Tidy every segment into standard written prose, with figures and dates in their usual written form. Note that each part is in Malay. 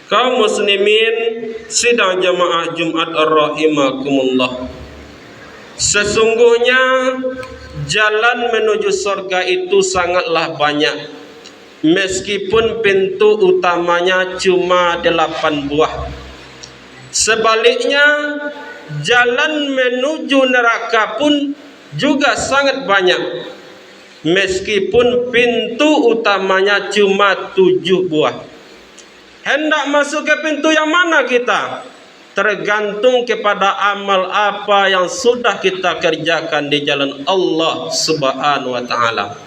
Kaum muslimin sidang jamaah Jumat rahimakumullah. Sesungguhnya jalan menuju surga itu sangatlah banyak, meskipun pintu utamanya cuma 8 buah. Sebaliknya, jalan menuju neraka pun juga sangat banyak, meskipun pintu utamanya cuma 7 buah. Hendak masuk ke pintu yang mana kita? Tergantung kepada amal apa yang sudah kita kerjakan di jalan Allah Subhanahu wa taala.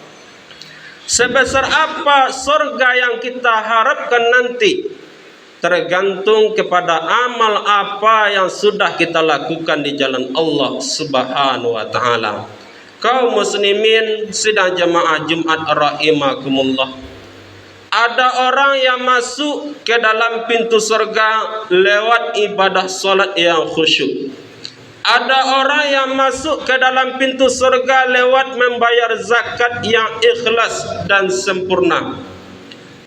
Sebesar apa surga yang kita harapkan nanti tergantung kepada amal apa yang sudah kita lakukan di jalan Allah Subhanahu wa taala. Kaum muslimin sidang jamaah Jumat rahimakumullah. Ada orang yang masuk ke dalam pintu surga lewat ibadah solat yang khusyuk. Ada orang yang masuk ke dalam pintu surga lewat membayar zakat yang ikhlas dan sempurna.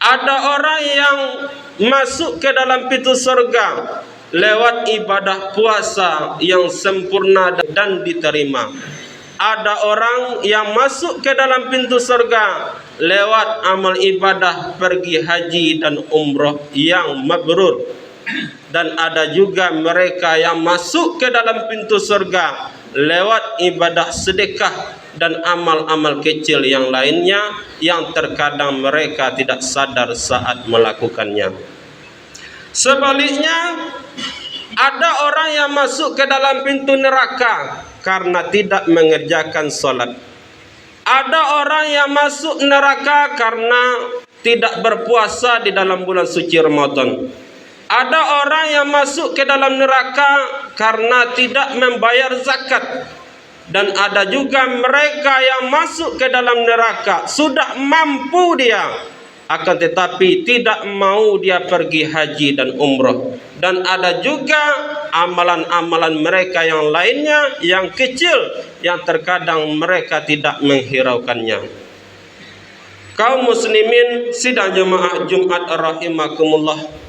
Ada orang yang masuk ke dalam pintu surga lewat ibadah puasa yang sempurna dan diterima. Ada orang yang masuk ke dalam pintu surga lewat amal ibadah pergi haji dan umrah yang mabrur. Dan ada juga mereka yang masuk ke dalam pintu surga lewat ibadah sedekah dan amal-amal kecil yang lainnya yang terkadang mereka tidak sadar saat melakukannya. Sebaliknya, ada orang yang masuk ke dalam pintu neraka karena tidak mengerjakan salat. Ada orang yang masuk neraka karena tidak berpuasa di dalam bulan suci Ramadan. Ada orang yang masuk ke dalam neraka karena tidak membayar zakat. Dan ada juga mereka yang masuk ke dalam neraka sudah mampu dia, akan tetapi tidak mau dia pergi haji dan umrah. Dan ada juga amalan-amalan mereka yang lainnya yang kecil yang terkadang mereka tidak menghiraukannya. Kaum muslimin sidang jemaah Jumat rahimakumullah.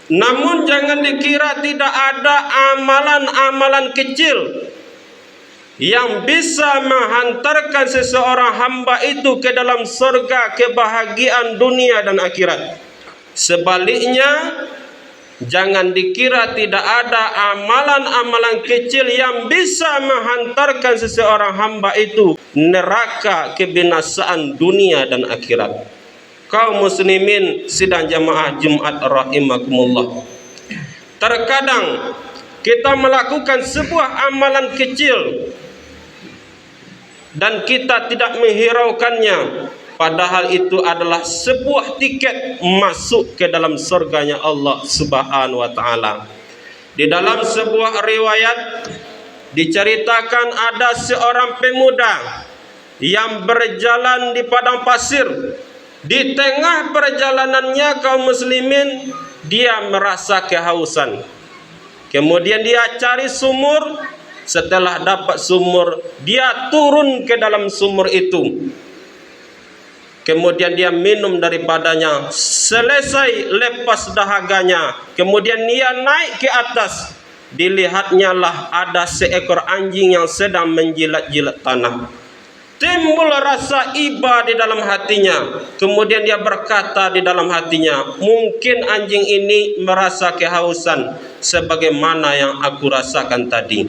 Namun jangan dikira tidak ada amalan-amalan kecil yang bisa menghantarkan seseorang hamba itu ke dalam surga, kebahagiaan dunia dan akhirat. Sebaliknya, jangan dikira tidak ada amalan-amalan kecil yang bisa menghantarkan seseorang hamba itu neraka, kebinasaan dunia dan akhirat. Kaum muslimin sidang jamaah Jumat rahimakumullah. Terkadang kita melakukan sebuah amalan kecil dan kita tidak menghiraukannya, padahal itu adalah sebuah tiket masuk ke dalam surganya Allah Subhanahu wa taala. Di dalam sebuah riwayat diceritakan ada seorang pemuda yang berjalan di padang pasir. Di tengah perjalanannya kaum muslimin dia merasa kehausan. Kemudian dia cari sumur. Setelah dapat sumur, dia turun ke dalam sumur itu. Kemudian dia minum daripadanya. Selesai lepas dahaganya, kemudian dia naik ke atas. Dilihatnya lah ada seekor anjing yang sedang menjilat-jilat tanah. Timbul rasa iba di dalam hatinya. Kemudian dia berkata di dalam hatinya, mungkin anjing ini merasa kehausan sebagaimana yang aku rasakan tadi.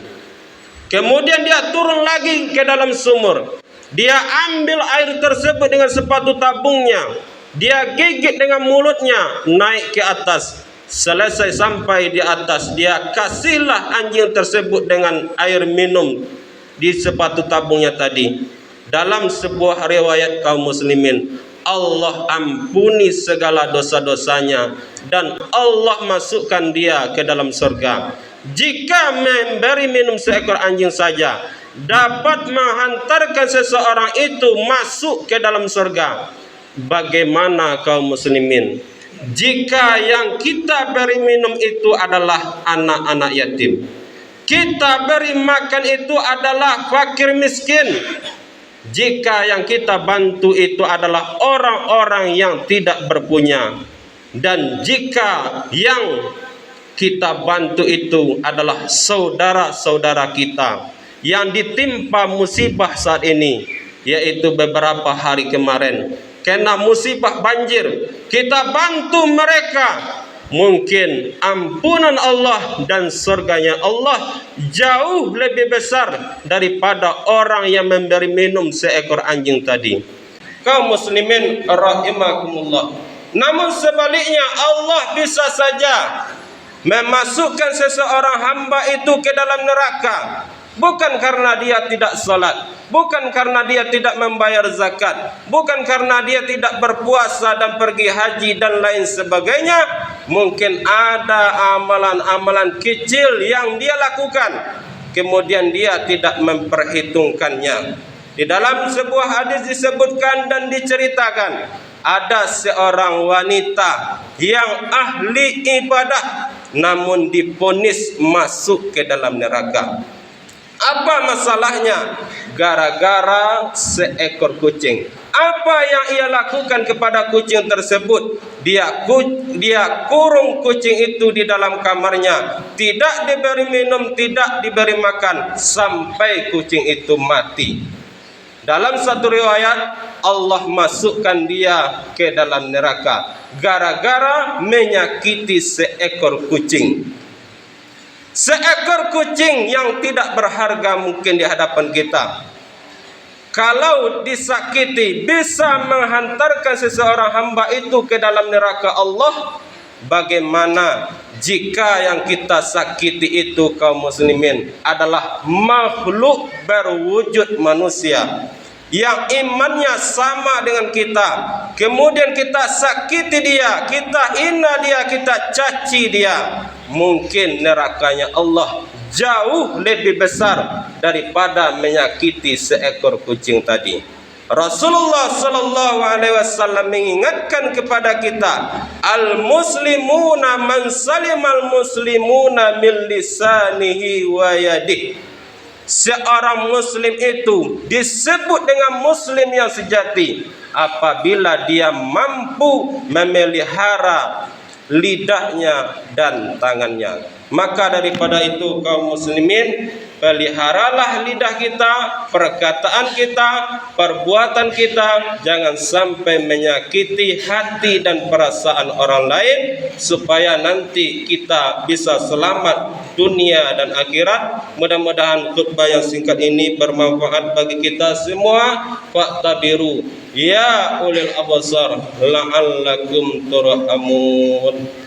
Kemudian dia turun lagi ke dalam sumur. Dia ambil air tersebut dengan sepatu tabungnya. Dia gigit dengan mulutnya, naik ke atas. Selesai sampai di atas, dia kasihlah anjing tersebut dengan air minum di sepatu tabungnya tadi. Dalam sebuah riwayat kaum muslimin, Allah ampuni segala dosa-dosanya dan Allah masukkan dia ke dalam surga. Jika memberi minum seekor anjing saja dapat menghantarkan seseorang itu masuk ke dalam surga, bagaimana kaum muslimin jika yang kita beri minum itu adalah anak-anak yatim, kita beri makan itu adalah fakir miskin, jika yang kita bantu itu adalah orang-orang yang tidak berpunya, Dan jika yang kita bantu itu adalah saudara-saudara kita yang ditimpa musibah saat ini, yaitu beberapa hari kemarin kena musibah banjir, kita bantu mereka, mungkin ampunan Allah dan surganya Allah jauh lebih besar daripada orang yang memberi minum seekor anjing tadi. Kaum muslimin rahimakumullah. Namun sebaliknya, Allah bisa saja memasukkan seseorang hamba itu ke dalam neraka, bukan karena dia tidak salat, bukan karena dia tidak membayar zakat, bukan karena dia tidak berpuasa dan pergi haji dan lain sebagainya. Mungkin ada amalan-amalan kecil yang dia lakukan, kemudian dia tidak memperhitungkannya. Di dalam sebuah hadis disebutkan dan diceritakan, ada seorang wanita yang ahli ibadah namun divonis masuk ke dalam neraka. Apa masalahnya? Gara-gara seekor kucing. Apa yang ia lakukan kepada kucing tersebut? Dia kurung kucing itu di dalam kamarnya, tidak diberi minum, tidak diberi makan sampai kucing itu mati. Dalam satu riwayat, Allah masukkan dia ke dalam neraka gara-gara menyakiti seekor kucing. Seekor kucing yang tidak berharga mungkin di hadapan kita, kalau disakiti bisa menghantarkan seseorang hamba itu ke dalam neraka Allah. Bagaimana jika yang kita sakiti itu, kaum muslimin, adalah makhluk berwujud manusia yang imannya sama dengan kita, kemudian kita sakiti dia, kita hina dia, kita caci dia, mungkin nerakanya Allah jauh lebih besar daripada menyakiti seekor kucing tadi. Rasulullah sallallahu alaihi wasallam mengingatkan kepada kita, al-muslimuna man salimal muslimuna min lisanihi wa yadihi. Seorang muslim itu disebut dengan muslim yang sejati apabila dia mampu memelihara lidahnya dan tangannya. Maka daripada itu, kaum muslimin, peliharalah lidah kita, perkataan kita, perbuatan kita, jangan sampai menyakiti hati dan perasaan orang lain, supaya nanti kita bisa selamat dunia dan akhirat. Mudah-mudahan khutbah yang singkat ini bermanfaat bagi kita semua. Fa'tabiru ya ulil absar la'allakum turhamun.